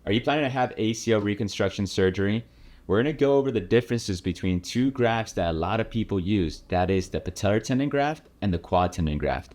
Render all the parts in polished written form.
Are you planning to have ACL reconstruction surgery? We're going to go over the differences between two grafts that a lot of people use. That is the patellar tendon graft and the quad tendon graft.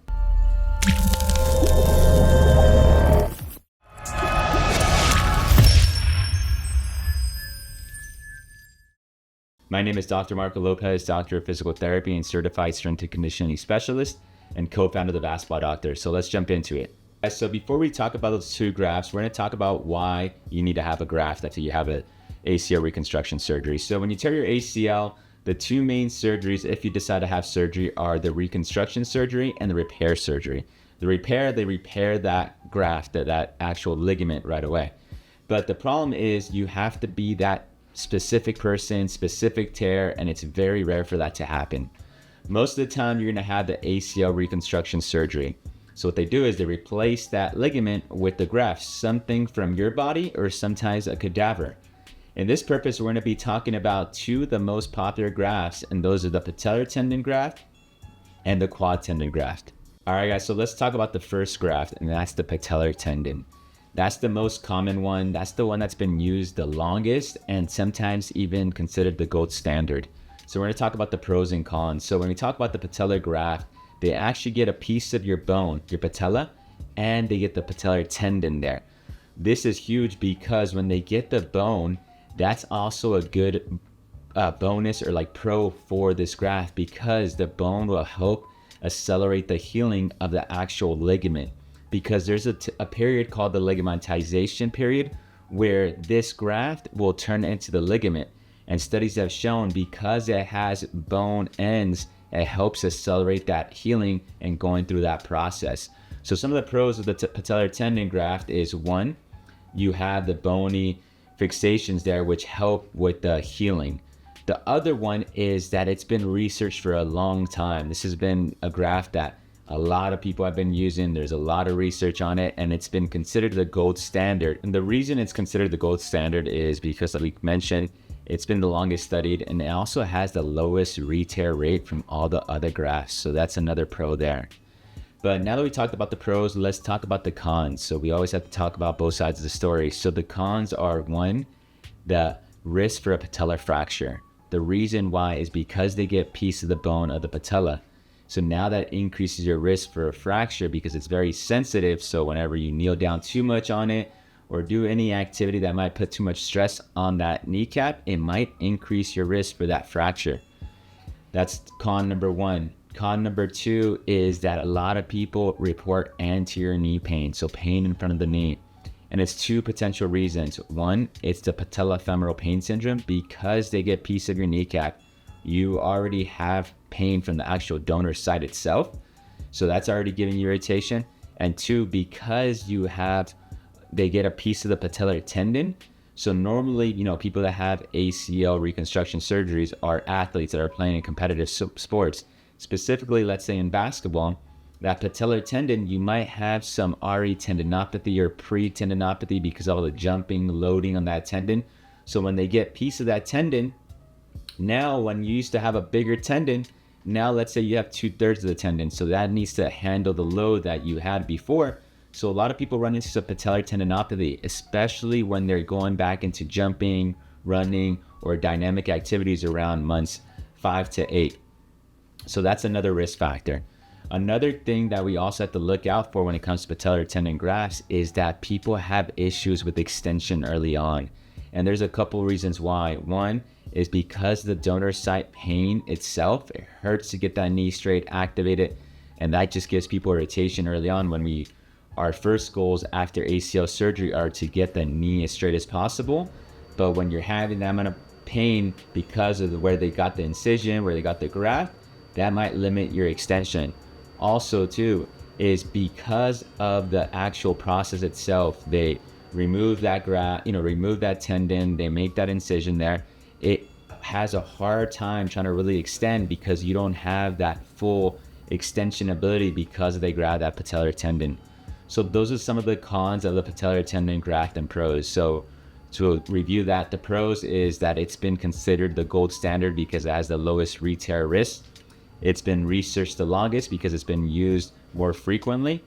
My name is Dr. Marco Lopez, Doctor of Physical Therapy and Certified Strength and Conditioning Specialist and co-founder of the Basketball Doctor. So let's jump into it. So before we talk about those two grafts, we're going to talk about why you need to have a graft after you have an ACL reconstruction surgery. So when you tear your ACL, the two main surgeries, if you decide to have surgery, are the reconstruction surgery and the repair surgery. The repair, they repair that graft, that actual ligament right away. But the problem is you have to be that specific person, specific tear, and it's very rare for that to happen. Most of the time, you're going to have the ACL reconstruction surgery. So what they do is they replace that ligament with the graft, something from your body or sometimes a cadaver. In this purpose, we're going to be talking about two of the most popular grafts, and those are the patellar tendon graft and the quad tendon graft. All right, guys, so let's talk about the first graft, and that's the patellar tendon. That's the most common one. That's the one that's been used the longest and sometimes even considered the gold standard. So we're going to talk about the pros and cons. So when we talk about the patellar graft, they actually get a piece of your bone, your patella, and they get the patellar tendon there. This is huge because when they get the bone, that's also a good bonus or like pro for this graft, because the bone will help accelerate the healing of the actual ligament. Because there's a period called the ligamentization period where this graft will turn into the ligament. And studies have shown because it has bone ends, it helps accelerate that healing and going through that process. So some of the pros of the patellar tendon graft is, one, you have the bony fixations there which help with the healing. The other one is that it's been researched for a long time. This has been a graft that a lot of people have been using. There's a lot of research on it, and it's been considered the gold standard. And the reason it's considered the gold standard is because, like we mentioned, it's been the longest studied, and it also has the lowest re-tear rate from all the other grafts. So that's another pro there. But now that we talked about the pros, let's talk about the cons. So we always have to talk about both sides of the story. So the cons are, one, the risk for a patellar fracture. The reason why is because they get a piece of the bone of the patella. So now that increases your risk for a fracture because it's very sensitive. So whenever you kneel down too much on it or do any activity that might put too much stress on that kneecap, it might increase your risk for that fracture. That's con number one. Con number two is that a lot of people report anterior knee pain, so pain in front of the knee. And it's two potential reasons. One, it's the patellofemoral pain syndrome. Because they get a piece of your kneecap, you already have pain from the actual donor site itself. So that's already giving you irritation. And two, because they get a piece of the patellar tendon. So normally, people that have ACL reconstruction surgeries are athletes that are playing in competitive sports. Specifically, let's say in basketball, that patellar tendon, you might have some RE tendinopathy or pre-tendinopathy because of all the jumping, loading on that tendon. So when they get a piece of that tendon, now when you used to have a bigger tendon, now let's say you have 2/3 of the tendon. So that needs to handle the load that you had before. So a lot of people run into patellar tendinopathy, especially when they're going back into jumping, running, or dynamic activities around months 5 to 8. So that's another risk factor. Another thing that we also have to look out for when it comes to patellar tendon grafts is that people have issues with extension early on. And there's a couple reasons why. One is because the donor site pain itself, it hurts to get that knee straight, activated, and that just gives people irritation early on when our first goals after ACL surgery are to get the knee as straight as possible. But when you're having that amount of pain because of where they got the incision, where they got the graft, that might limit your extension. Also too, is because of the actual process itself, they remove that graft, remove that tendon, they make that incision there. It has a hard time trying to really extend because you don't have that full extension ability because they grab that patellar tendon. So those are some of the cons of the patellar tendon graft and pros. So to review that, the pros is that it's been considered the gold standard because it has the lowest re-tear risk. It's been researched the longest because it's been used more frequently.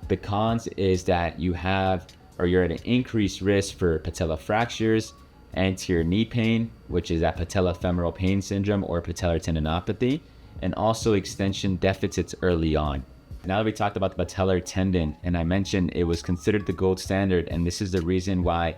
The cons is that you have or you're at an increased risk for patella fractures, anterior knee pain, which is that patellofemoral pain syndrome or patellar tendinopathy, and also extension deficits early on. Now that we talked about the patellar tendon, and I mentioned it was considered the gold standard, and this is the reason why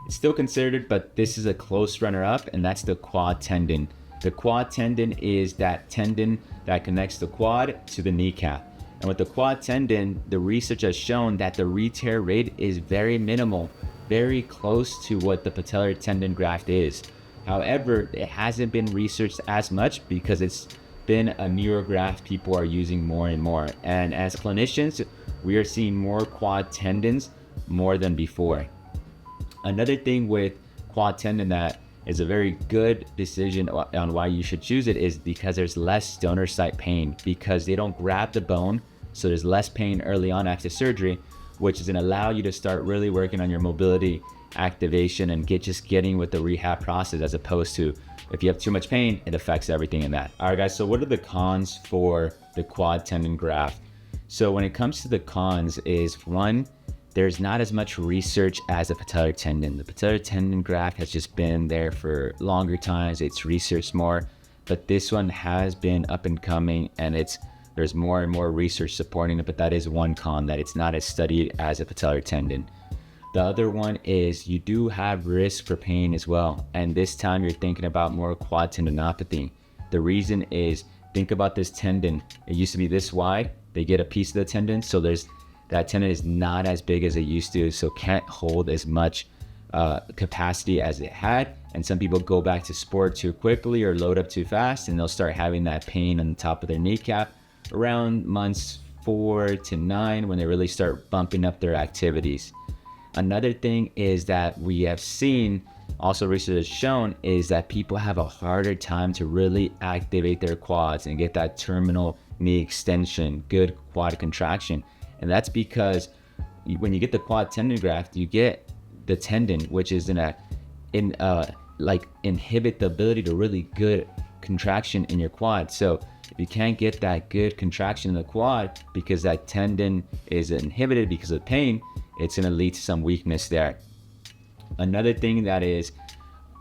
it's still considered, but this is a close runner-up, and that's the quad tendon. The quad tendon is that tendon that connects the quad to the kneecap. And with the quad tendon, the research has shown that the re-tear rate is very minimal, very close to what the patellar tendon graft is. However, it hasn't been researched as much because it's been a newer graft people are using more and more. And as clinicians, we are seeing more quad tendons more than before. Another thing with quad tendon that is a very good decision on why you should choose it is because there's less donor site pain, because they don't grab the bone, so there's less pain early on after surgery, which is going to allow you to start really working on your mobility, activation, and getting with the rehab process, as opposed to if you have too much pain, it affects everything in that. All right, guys, so what are the cons for the quad tendon graft? So when it comes to the cons is, one, there's not as much research as the patellar tendon. The patellar tendon graft has just been there for longer times. It's researched more, but this one has been up and coming, and there's more and more research supporting it, but that is one con, that it's not as studied as a patellar tendon. The other one is you do have risk for pain as well, and this time you're thinking about more quad tendinopathy. The reason is, think about this tendon. It used to be this wide. They get a piece of the tendon, so that tendon is not as big as it used to, so can't hold as much capacity as it had. And some people go back to sport too quickly or load up too fast, and they'll start having that pain on the top of their kneecap around months 4 to 9 when they really start bumping up their activities. Another thing is that we have seen, also research has shown, is that people have a harder time to really activate their quads and get that terminal knee extension, good quad contraction. And that's because when you get the quad tendon graft, you get the tendon, which is inhibit the ability to really good contraction in your quad. So if you can't get that good contraction in the quad because that tendon is inhibited because of pain, it's going to lead to some weakness there. Another thing that is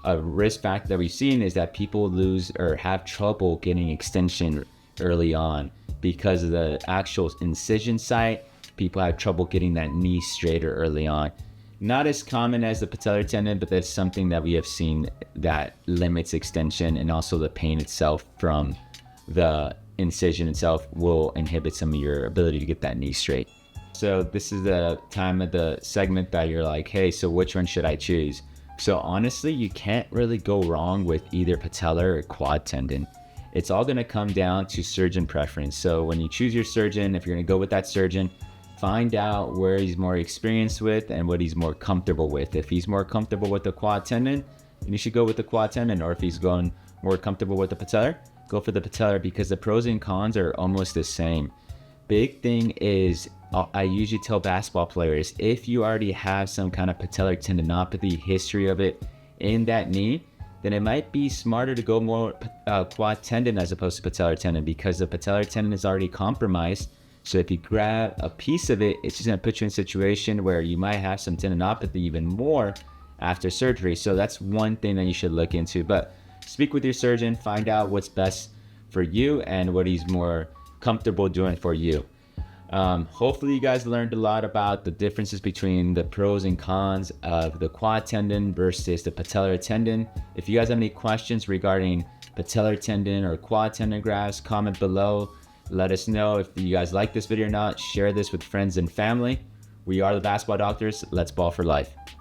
a risk factor that we've seen is that people lose or have trouble getting extension early on because of the actual incision site. People have trouble getting that knee straighter early on. Not as common as the patellar tendon, but that's something that we have seen that limits extension, and also the pain itself from the incision itself will inhibit some of your ability to get that knee straight. So this is the time of the segment that you're like, hey, so which one should I choose? So honestly, you can't really go wrong with either patellar or quad tendon. It's all going to come down to surgeon preference. So when you choose your surgeon, if you're going to go with that surgeon, find out where he's more experienced with and what he's more comfortable with. If he's more comfortable with the quad tendon, then you should go with the quad tendon. Or if he's going more comfortable with the patellar, go for the patellar, because the pros and cons are almost the same. Big thing is, I usually tell basketball players, if you already have some kind of patellar tendinopathy history of it in that knee, then it might be smarter to go more quad tendon as opposed to patellar tendon, because the patellar tendon is already compromised. So if you grab a piece of it, it's just going to put you in a situation where you might have some tendinopathy even more after surgery. So that's one thing that you should look into. But speak with your surgeon, find out what's best for you and what he's more comfortable doing for you. Hopefully you guys learned a lot about the differences between the pros and cons of the quad tendon versus the patellar tendon. If you guys have any questions regarding patellar tendon or quad tendon grafts, comment below. Let us know if you guys like this video or not. Share this with friends and family. We are the Basketball Doctors. Let's ball for life.